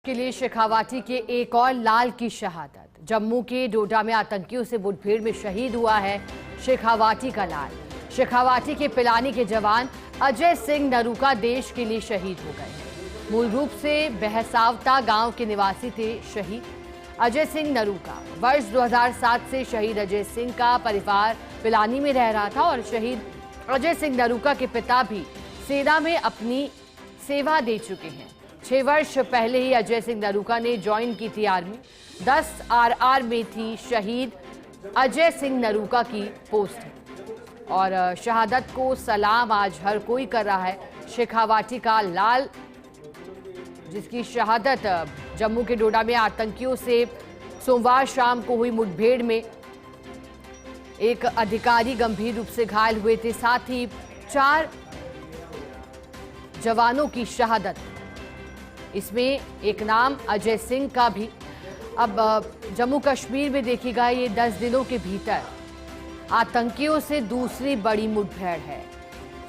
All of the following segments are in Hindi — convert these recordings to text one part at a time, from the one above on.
के लिए शेखावाटी के एक और लाल की शहादत। जम्मू के डोडा में आतंकियों से मुठभेड़ में शहीद हुआ है शेखावाटी का लाल। शेखावाटी के पिलानी के जवान अजय सिंह नरूका देश के लिए शहीद हो गए। मूल रूप से बहसावता गांव के निवासी थे शहीद अजय सिंह नरूका। वर्ष 2007 से शहीद अजय सिंह का परिवार पिलानी में रह रहा था और शहीद अजय सिंह नरूका के पिता भी सेना में अपनी सेवा दे चुके हैं। 6 वर्ष पहले ही अजय सिंह नरूका ने ज्वाइन की थी आर्मी। 10 RR में थी शहीद अजय सिंह नरूका की पोस्ट और शहादत को सलाम आज हर कोई कर रहा है। शेखावाटी का लाल जिसकी शहादत जम्मू के डोडा में आतंकियों से सोमवार शाम को हुई मुठभेड़ में एक अधिकारी गंभीर रूप से घायल हुए थे, साथ ही 4 जवानों की शहादत। इसमें एक नाम अजय सिंह का भी। अब जम्मू कश्मीर में देखिएगा, ये 10 दिनों के भीतर आतंकियों से दूसरी बड़ी मुठभेड़ है।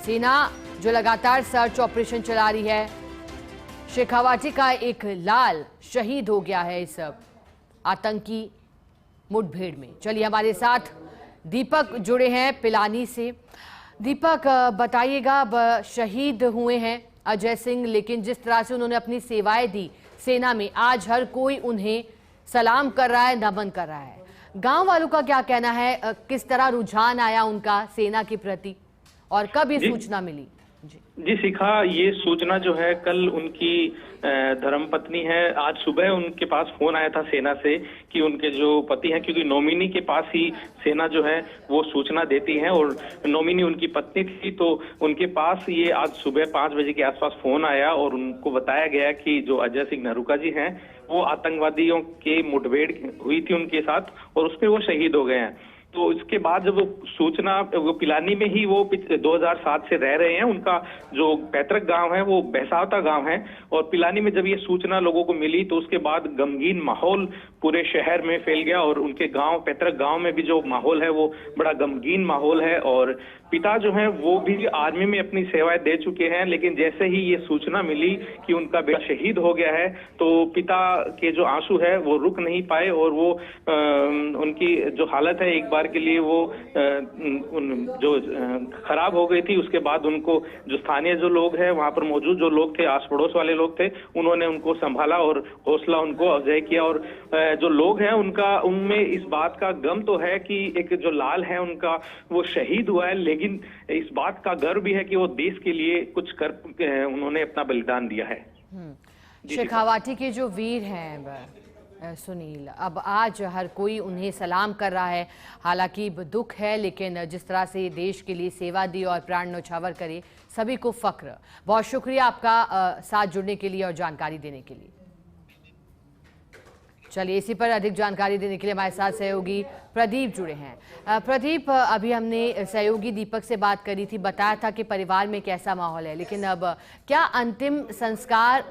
सेना जो लगातार सर्च ऑपरेशन चला रही है। शेखावाटी का एक लाल शहीद हो गया है इस आतंकी मुठभेड़ में। चलिए हमारे साथ दीपक जुड़े हैं पिलानी से। दीपक बताइएगा, अब शहीद हुए हैं अजय सिंह, लेकिन जिस तरह से उन्होंने अपनी सेवाएं दी सेना में, आज हर कोई उन्हें सलाम कर रहा है, नमन कर रहा है। गांव वालों का क्या कहना है, किस तरह रुझान आया उनका सेना के प्रति और कब ये सूचना मिली? जी शिखा, ये सूचना जो है कल उनकी धर्मपत्नी है, आज सुबह उनके पास फोन आया था सेना से कि उनके जो पति हैं, क्योंकि नॉमिनी के पास ही सेना जो है वो सूचना देती है और नॉमिनी उनकी पत्नी थी, तो उनके पास ये आज सुबह 5 बजे के आसपास फोन आया और उनको बताया गया कि जो अजय सिंह नरूका जी हैं वो आतंकवादियों के मुठभेड़ हुई थी उनके साथ और उसमें वो शहीद हो गए हैं। तो इसके बाद जब वो सूचना, वो पिलानी में ही वो 2007 से रह रहे हैं, उनका जो पैतृक गांव है वो बहसावता गांव है, और पिलानी में जब ये सूचना लोगों को मिली तो उसके बाद गमगीन माहौल पूरे शहर में फैल गया और उनके गांव, पैतृक गांव में भी जो माहौल है वो बड़ा गमगीन माहौल है। और पिता जो है वो भी आर्मी में अपनी सेवाएं दे चुके हैं, लेकिन जैसे ही ये सूचना मिली कि उनका बेटा शहीद हो गया है तो पिता के जो आंसू है वो रुक नहीं पाए और वो उनकी जो हालत है एक बार के लिए वो जो खराब हो गई थी। उसके बाद उनको जो स्थानीय जो लोग हैं, वहां पर मौजूद जो लोग थे, आस पड़ोस वाले लोग थे, उन्होंने उनको संभाला और हौसला उनको अफजाई किया। और जो लोग हैं उनमें इस बात का गम तो है कि एक जो लाल है उनका वो शहीद हुआ है, लेकिन इस बात का गर्व भी है कि वो देश के लिए कुछ कर उन्होंने अपना बलिदान दिया है। शेखावाटी के जो वीर हैं सुनील, अब आज हर कोई उन्हें सलाम कर रहा है। हालांकि दुख है, लेकिन जिस तरह से देश के लिए सेवा दी और प्राण न्यौछावर करे, सभी को फक्र। बहुत शुक्रिया आपका साथ जुड़ने के लिए और जानकारी देने के लिए। चलिए, इसी पर अधिक जानकारी देने के लिए हमारे साथ सहयोगी प्रदीप जुड़े हैं। प्रदीप, अभी हमने सहयोगी दीपक से बात करी थी, बताया था कि परिवार में कैसा माहौल है, लेकिन अब क्या अंतिम संस्कार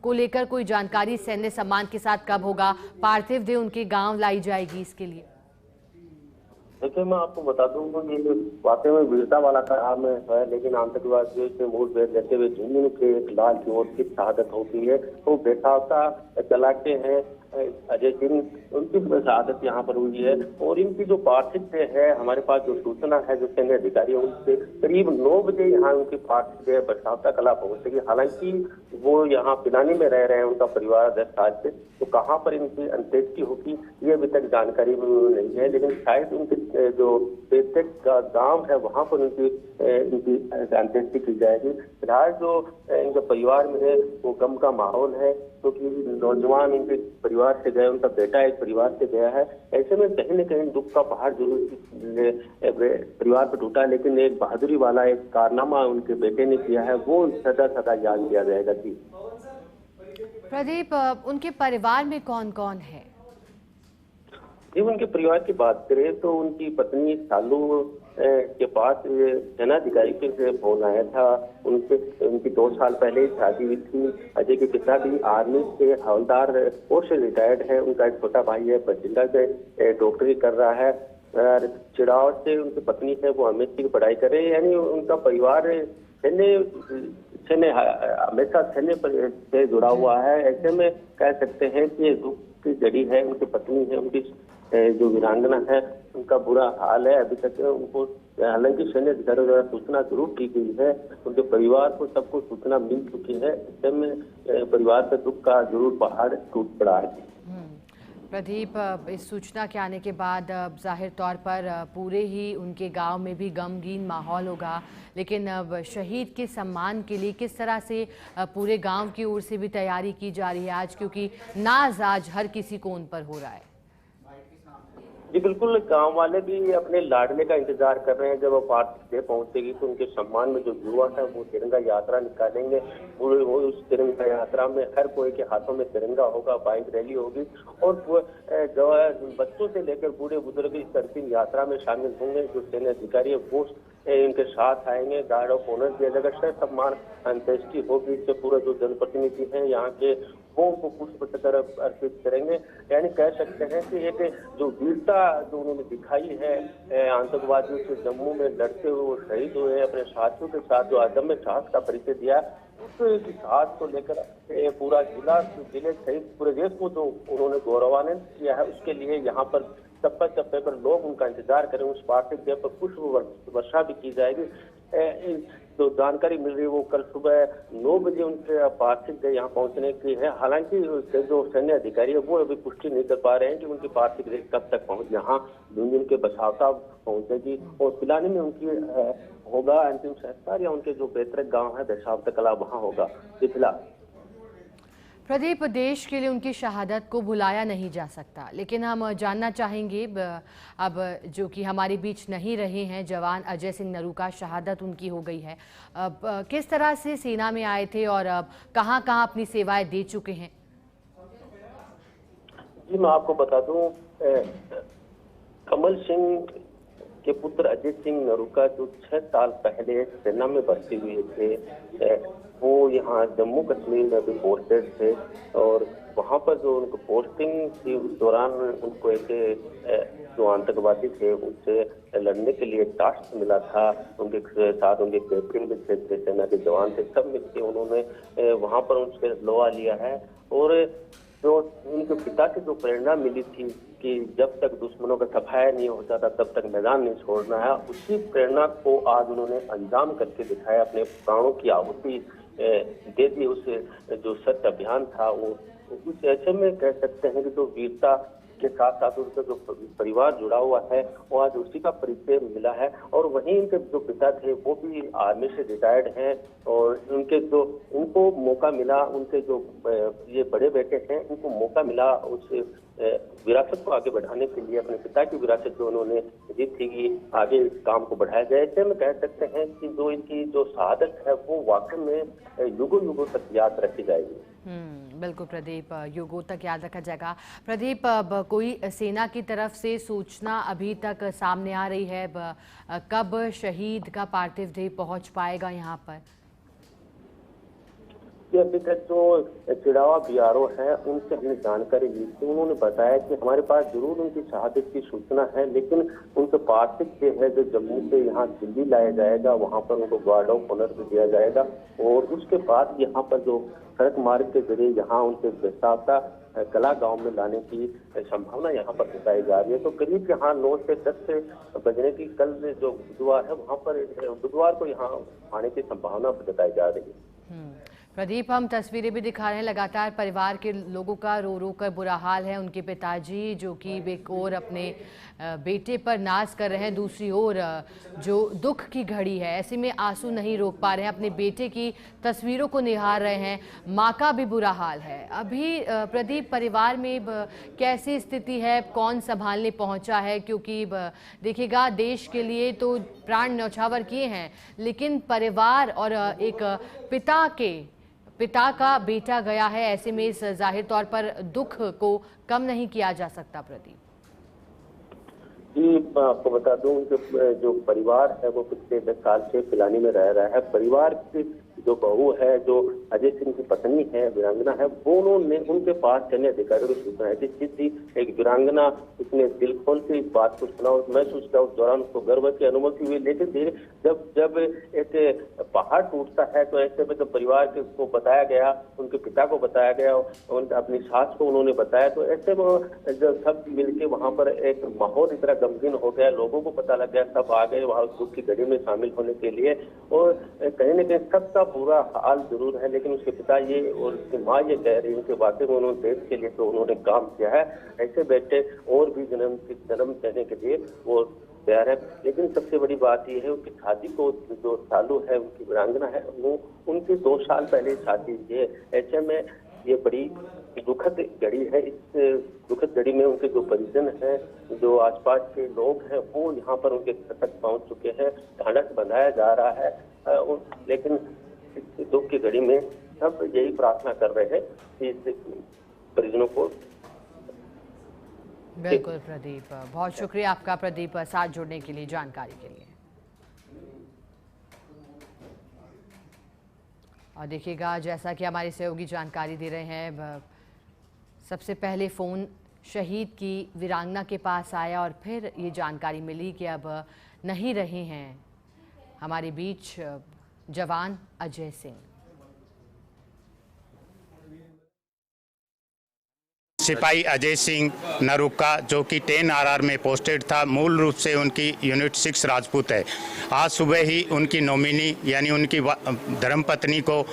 को लेकर कोई जानकारी सैन्य सम्मान के साथ कब होगा? पार्थिव देह उनके गांव लाई जाएगी, इसके लिए? देखिए, मैं आपको बता दूं कि ये वाकई में वीरता वाला काम है, लेकिन आतंकवादियों से मुठभेड़ लेते हुए जमीन के एक लाल की मौत की शहादत होती है। तो बेसावता चलाते हैं अजय सिंह, उनकी शहादत यहाँ पर हुई है और इनकी जो पार्थिव है, हमारे पास जो सूचना है जो सैन्य अधिकारी है उनसे करीब 9 बजे यहाँ उनकी पार्थिव बरसावता कला पहुंचेगी। हालांकि वो यहाँ पिलानी में रह रहे हैं, उनका परिवार 10 साल से, तो कहाँ पर इनकी अंत्येष्टि होगी ये अभी तक जानकारी नहीं है, लेकिन शायद उनके जो पैतृक का गाँव है वहाँ पर इनकी अंत्येष्टि की जाएगी। फिलहाल जो इनके परिवार में है वो गम का माहौल है, क्योंकि नौजवान इनके परिवार से गए, उनका बेटा एक परिवार से गया है। ऐसे में कहीं न कहीं दुख का पहाड़ जरूर परिवार पर टूटा, लेकिन एक बहादुरी वाला एक कारनामा उनके बेटे ने किया है, वो सदा सदा याद किया जाएगा। जी प्रदीप, उनके परिवार में कौन कौन है? जी, उनके परिवार की बात करें तो उनकी पत्नी सालू के पास सेनाधिकारी से फोन आया था। उनकी 2 साल पहले शादी हुई थी। अजय के पिता भी आर्मी से हवलदार पोस्ट से रिटायर्ड है। उनका एक छोटा भाई है, बठिंडा से डॉक्टरी कर रहा है। और चिड़ावट से उनकी पत्नी है वो एमएससी की पढ़ाई कर रहे हैं। यानी उनका परिवार सैन्य सैन्य हमेशा सैन्य से जुड़ा हुआ है। ऐसे में कह सकते हैं कि दुख की जड़ी है, उनकी पत्नी है, उनकी जो वीरांगना है, उनका बुरा हाल है। अभी तक उनको, हालांकि सैन्य अधिकारियों द्वारा सूचना जरूर की गई है, उनके परिवार को सबको सूचना मिल चुकी है। ऐसे में परिवार पे दुख का जरूर पहाड़ टूट पड़ा है। प्रदीप, इस सूचना के आने के बाद जाहिर तौर पर पूरे ही उनके गांव में भी गमगीन माहौल होगा, लेकिन अब शहीद के सम्मान के लिए किस तरह से पूरे गांव की ओर से भी तैयारी की जा रही है आज, क्योंकि नाज आज हर किसी को उन पर हो रहा है। जी बिल्कुल, गांव वाले भी अपने लाडले का इंतजार कर रहे हैं। जब वो पार्थिव देह पहुंचेगी तो उनके सम्मान में जो युवा है वो तिरंगा यात्रा निकालेंगे। पूरे वो उस तिरंगा यात्रा में हर कोई के हाथों में तिरंगा होगा, बाइक रैली होगी और जो है बच्चों से लेकर बूढ़े बुजुर्ग इस अंतिम यात्रा में शामिल होंगे। जो सैन्य अधिकारी है वो इनके साथ आएंगे, गार्ड ऑफ ऑनर दिया जाएगा, सह सम्मान अंत्येष्टि होगी। इससे पूरा जो जनप्रतिनिधि है यहाँ के वो उनको पुष्प अर्पित करेंगे। यानी कह सकते हैं कि एक जो वीरता जो उन्होंने दिखाई है आतंकवादियों से जम्मू में लड़ते हुए वो शहीद हुए, अपने साथियों के साथ जो अदम्य साहस का परिचय दिया, उस साहस को लेकर पूरा जिले सहित पूरे देश को जो उन्होंने गौरवान्वित किया है, उसके लिए यहाँ पर चप्पे चप्पे पर लोग उनका इंतजार करें। उस पार्थिव देह पर पुष्प वर्षा भी की जाएगी। जो जानकारी मिल रही है वो कल सुबह 9 बजे उनके पार्थिव देह यहाँ पहुंचने की है। हालांकि जो सैन्य अधिकारी है वो अभी पुष्टि नहीं कर पा रहे हैं कि उनकी पार्थिव देह कब तक पहुंच यहाँ झुंझुनू के बछावता पहुंचेगी और पिलानी में उनकी होगा अंतिम संस्कार या उनके जो पैतृक गाँव है दशावता कला वहाँ होगा। फिलहाल प्रदीप, देश के लिए उनकी शहादत को भुलाया नहीं जा सकता, लेकिन हम जानना चाहेंगे अब जो कि हमारे बीच नहीं रहे हैं जवान अजय सिंह नरूका, शहादत उनकी हो गई है, अब किस तरह से सेना में आए थे और अब कहां कहां अपनी सेवाएं दे चुके हैं? जी मैं आपको बता दूं, कमल सिंह के पुत्र अजय सिंह नरूका जो 6 साल पहले सेना में भर्ती हुए थे, वो यहाँ जम्मू कश्मीर में भी पोस्टेड थे और वहाँ पर जो उनको पोस्टिंग थी उस दौरान उनको एक जो आतंकवादी थे उनसे लड़ने के लिए टास्क मिला था। उनके साथ उनके कैप्टन भी थे, सेना के जवान थे, सब मिलकर उन्होंने वहाँ पर उनसे लोहा लिया है। और जो उनके पिता की जो प्रेरणा मिली थी कि जब तक दुश्मनों का सफाया नहीं हो जाता तब तक मैदान नहीं छोड़ना है, उसी प्रेरणा को आज उन्होंने अंजाम करके दिखाया, अपने प्राणों की आहुति दे दी। उस जो सत्य अभियान था वो उस ऐसे में कह सकते हैं कि जो वीरता के साथ साथ उनका जो परिवार जुड़ा हुआ है वो आज उसी का परिचय मिला है। और वहीं उनके जो पिता थे वो भी आर्मी से रिटायर्ड हैं और उनको मौका मिला, उनके जो ये बड़े बेटे हैं उनको मौका मिला उस विरासत को आगे बढ़ाने के लिए, अपने पिता की विरासत जो उन्होंने दी थी कि आगे इस काम को बढ़ाया जाए। ऐसे में कह सकते हैं कि जो इनकी जो शहादत है वो वाकई में युगों युगों तक याद रखी जाएगी। बिल्कुल प्रदीप, युगों तक याद रखा जाएगा। प्रदीप, अब कोई सेना की तरफ से सूचना अभी तक सामने आ रही है कब शहीद का पार्थिव देह पहुंच पाएगा यहाँ पर? अभी तक जो चिड़ावा बीआरओ है उनसे हमने जानकारी ली थी, उन्होंने बताया कि हमारे पास जरूर उनकी शहादत की सूचना है, लेकिन उनके पार्थिव देह है जो जम्मू से यहाँ दिल्ली लाया जाएगा, वहाँ पर उनको गार्ड ऑफ ऑनर भी दिया जाएगा और उसके बाद यहाँ पर जो सड़क मार्ग के जरिए यहाँ उनके दशावता कला गांव में लाने की संभावना यहाँ पर बताई जा रही है। तो करीब यहाँ 9 से 10 बजने की कल जो बुधवार है वहाँ पर बुधवार को यहाँ आने की संभावना बताई जा रही है। प्रदीप, हम तस्वीरें भी दिखा रहे हैं, लगातार परिवार के लोगों का रो रो कर बुरा हाल है। उनके पिताजी जो कि एक ओर अपने बेटे पर नाज कर रहे हैं, दूसरी ओर जो दुख की घड़ी है ऐसे में आंसू नहीं रोक पा रहे हैं, अपने बेटे की तस्वीरों को निहार रहे हैं। माँ का भी बुरा हाल है। अभी प्रदीप, परिवार में कैसी स्थिति है, कौन संभालने पहुंचा है? क्योंकि देखिएगा, देश के लिए तो प्राण न्यौछावर किए हैं, लेकिन परिवार और एक पिता का बेटा गया है, ऐसे में इस जाहिर तौर पर दुख को कम नहीं किया जा सकता। प्रदीप जी मैं आपको बता दूं कि जो परिवार है वो पिछले 10 साल से पिलानी में रह रहा है। परिवार जो बहू है, जो अजय सिंह की पत्नी है, वीरांगना है, वो उन्होंने उनके पास सैन्य अधिकारियों को सूचना दी थी। एक वीरांगना उसने दिल खोल के इस बात को सुना और महसूस किया। उस दौरान उसको गर्व की अनुभूति हुई। लेकिन धीरे जब एक पहाड़ टूटता है तो ऐसे में जब परिवार को बताया गया, उनके पिता को बताया गया, उनके अपनी सास को उन्होंने बताया, तो ऐसे में जब सब मिलके वहां पर एक माहौल इतना गमगीन हो गया, लोगों को पता लग गया, सब आ गए वहां दुख की घड़ी में शामिल होने के लिए। और कहीं न कहीं सबका बुरा हाल जरूर है, लेकिन उसके पिता ये और उसकी माँ ये कह रही है कि वाकई में उन्होंने देश के लिए तो उन्होंने काम किया है। ऐसे बेटे और भी जन्म देने के लिए वो तैयार है। लेकिन सबसे बड़ी बात यह है कि शादी को जो सालू है, उनकी वीरांगना है, वो उनकी 2 साल पहले शादी हुई है। ऐसे में ये बड़ी दुखद घड़ी है। इस दुखद घड़ी में उनके जो परिजन हैं, जो आसपास के लोग हैं, वो यहाँ पर उनके घर तक पहुँच चुके हैं। ढांढस बंधाया जा रहा है, लेकिन इस दुख की घड़ी में सब यही प्रार्थना कर रहे हैं कि इस परिजनों को। बिल्कुल प्रदीप, बहुत शुक्रिया आपका प्रदीप, साथ जुड़ने के लिए, जानकारी के लिए। और देखिएगा, जैसा कि हमारे सहयोगी जानकारी दे रहे हैं, सबसे पहले फ़ोन शहीद की वीरांगना के पास आया और फिर ये जानकारी मिली कि अब नहीं रहे हैं हमारे बीच जवान अजय सिंह। सिपाही अजय सिंह नरुका, जो कि 10 RR में पोस्टेड था, मूल रूप से उनकी यूनिट 6 राजपूत है। आज सुबह ही उनकी नॉमिनी यानी उनकी धर्मपत्नी को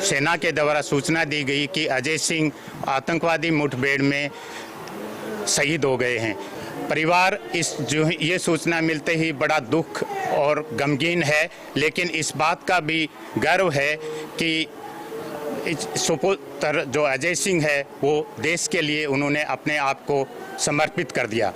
सेना के द्वारा सूचना दी गई कि अजय सिंह आतंकवादी मुठभेड़ में शहीद हो गए हैं। परिवार ये सूचना मिलते ही बड़ा दुख और गमगीन है, लेकिन इस बात का भी गर्व है कि सुपुत्र जो अजय सिंह है, वो देश के लिए उन्होंने अपने आप को समर्पित कर दिया।